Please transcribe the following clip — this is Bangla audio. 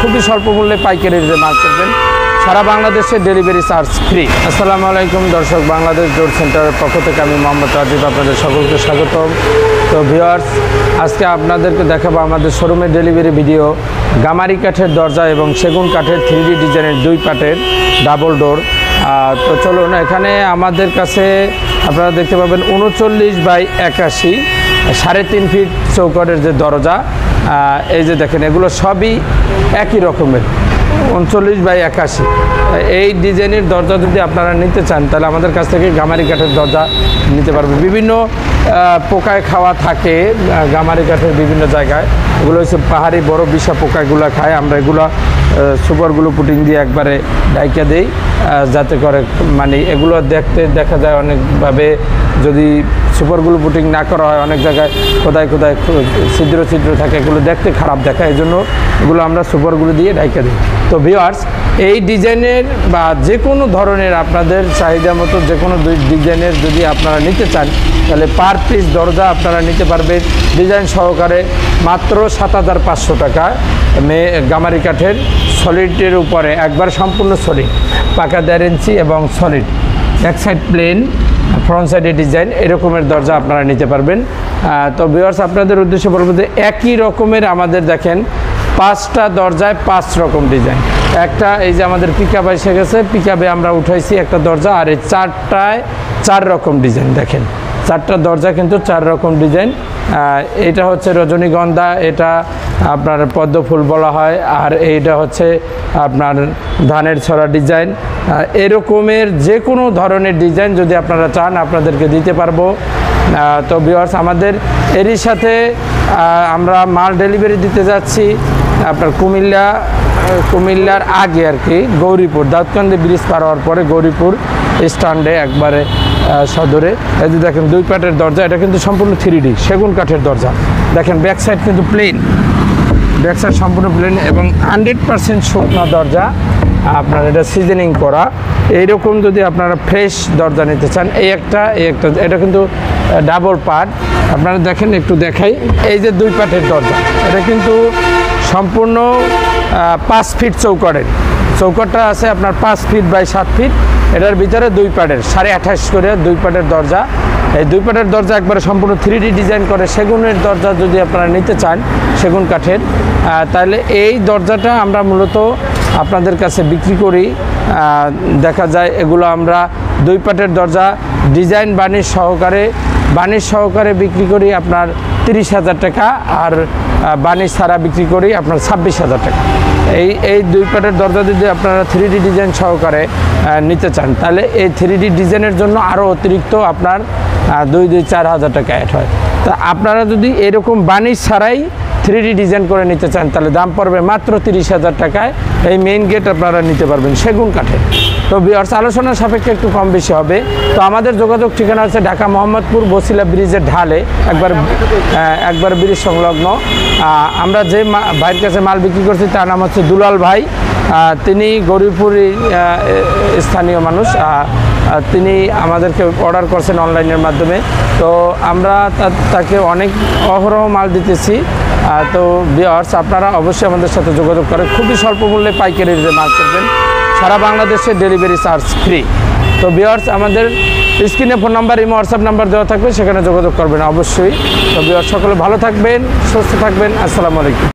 খুবই স্বল্প মূল্যে পাইকারি রেটে মাল কিনবেন। সারা বাংলাদেশে ডেলিভারি চার্জ ফ্রি। আসসালামু আলাইকুম দর্শক, বাংলাদেশ ডোর সেন্টারের পক্ষ থেকে আমি মোহাম্মদ রাজীব আপনাদের সকলকে স্বাগতম। তো ভিউয়ার্স, আজকে আপনাদেরকে দেখাবো আমাদের শোরুমের ডেলিভারি ভিডিও। গামারি কাঠের দরজা এবং সেগুন কাঠের 3D ডিজাইনের 2 পার্টের ডাবল ডোর। তো চলুন, এখানে আমাদের কাছে আপনারা দেখতে পাবেন 39x81 3.5 ফিট চৌকাঠের যে দরজা, এই যে দেখেন, এগুলো সবই একই রকমের 39x81। এই ডিজাইনের দরজা যদি আপনারা নিতে চান তাহলে আমাদের কাছ থেকে গামারি কাঠের দরজা নিতে পারবেন। বিভিন্ন পোকায় খাওয়া থাকে গামারি কাঠের বিভিন্ন জায়গায়, এগুলো হচ্ছে পাহাড়ি বড় বিষা পোকাগুলো খায়। আমরা এগুলো সুপারগুলো পুটিং দিয়ে একবারে ডাইকা দেই, যাতে করে মানে এগুলো দেখতে দেখা যায় অনেকভাবে, যদি সুপারগুলো পুটিং না করা হয় অনেক জায়গায় কোথায় কোথায় ছিদ্র ছিদ্র থাকে, এগুলো দেখতে খারাপ দেখায়, এই জন্য এগুলো আমরা সুপারগুলো দিয়ে ডাইকা দিই। তো ভিউয়ার্স, এই ডিজাইনের বা যে কোনো ধরনের আপনাদের চাহিদা মতো যে কোনো ডিজাইনের যদি আপনারা নিতে চান তাহলে পার পিস দরজা আপনারা নিতে পারবেন ডিজাইন সহকারে মাত্র 7,500 টাকা। গামারি কাঠের সলিডের উপরে একবার সম্পূর্ণ সলিড, পাকা 1.5 ইঞ্চি এবং সলিড, এক সাইড প্লেন, ফ্রন্ট সাইডে ডিজাইন, এরকমের দরজা আপনারা নিতে পারবেন। তো ভিউয়ার্স, আপনাদের উদ্দেশ্যে বলবো যে একই রকমের আমাদের দেখেন 5টা দরজায় 5 রকম ডিজাইন। একটা এই যে আমাদের পিকআপ এসে গেছে, পিকআপে আমরা উঠাইছি একটা দরজা, আর এই 4টায় 4 রকম ডিজাইন। দেখেন 4টা দরজা কিন্তু 4 রকম ডিজাইন। এটা হচ্ছে রজনীগন্ধা, এটা আপনার পদ্ম ফুল বলা হয়, আর এইটা হচ্ছে আপনার ধানের ছড়া ডিজাইন। এরকমের যে কোনো ধরনের ডিজাইন যদি আপনারা চান আপনাদেরকে দিতে পারবো। তো ভিউয়ার্স, আমাদের এরই সাথে আমরা মাল ডেলিভারি দিতে যাচ্ছি আপনার কুমিল্লার আগে আর কি, গৌরীপুর দাউদকান্দি ব্রিজ পার হওয়ার পরে গৌরীপুর স্ট্যান্ডে একবারে সদরে। এই যে দেখেন 2 পার্টের দরজা, এটা কিন্তু সম্পূর্ণ 3D সেগুন কাঠের দরজা। দেখেন ব্যাক সাইড কিন্তু প্লেন, ব্যাক সাইড সম্পূর্ণ প্লেন এবং 100% শুকনা দরজা, আপনার এটা সিজনিং করা। এইরকম যদি আপনারা ফ্রেশ দরজা নিতে চান, এই একটা এটা কিন্তু ডাবল পার্ট। আপনারা দেখেন, একটু দেখাই, এই যে 2 পার্টের দরজা, এটা কিন্তু সম্পূর্ণ 5 ফিট চৌকাঠটা আছে আপনার 5 ফিট বাই 7 ফিট। এটার ভিতরে 2 পার্টের 28.5 করে 2 পার্টের দরজা। এই 2 পার্টের দরজা একবারে সম্পূর্ণ 3D ডিজাইন করে সেগুনের দরজা যদি আপনারা নিতে চান সেগুন কাঠের, তাহলে এই দরজাটা আমরা মূলত আপনাদের কাছে বিক্রি করি। দেখা যায় এগুলো আমরা 2 পার্টের দরজা ডিজাইন বার্নিশ সহকারে বিক্রি করি আপনার 30,000 টাকা, আর বার্নিশ ছাড়া বিক্রি করি আপনার 26,000 টাকা। এই 2 পার্টের দরজা যদি আপনারা 3D ডিজাইন সহকারে নিতে চান তাহলে এই 3D ডিজাইনের জন্য আরও অতিরিক্ত আপনার 4,000 টাকা অ্যাড হয়। তা আপনারা যদি এরকম বার্নিশ ছাড়াই 3D ডিজাইন করে নিতে চান তাহলে দাম পড়বে মাত্র 30,000 টাকায়। এই মেইন গেট আপনারা নিতে পারবেন সেগুন কাঠে। তো ভিউয়ার্স, আলোচনার সাপেক্ষে একটু কম বেশি হবে। তো আমাদের যোগাযোগ ঠিকানা আছে ঢাকা মোহাম্মদপুর বসিলা ব্রিজের ঢালে, একবার ব্রিজ সংলগ্ন। আমরা যে ভাইয়ের কাছে মাল বিক্রি করছি তার নাম হচ্ছে দুলাল ভাই। তিনি গৌরীপুরি স্থানীয় মানুষ, তিনি আমাদেরকে অর্ডার করছেন অনলাইনের মাধ্যমে। তো আমরা তাকে অনেক অহরহ মাল দিতেছি। তো ভিউয়ার্স, আপনারা অবশ্যই আমাদের সাথে যোগাযোগ করে খুবই স্বল্প মূল্যে পাইকারি রেটে মাল কিনবেন। সারা বাংলাদেশে ডেলিভারি চার্জ ফ্রি। তো ভিউয়ার্স, আমাদের স্ক্রিনে phone number, imo, WhatsApp number দেওয়া থাকবে, সেখানে যোগাযোগ করবেন অবশ্যই। তো ভিউয়ার্স, সকলে ভালো থাকবেন, সুস্থ থাকবেন। আসসালামু আলাইকুম।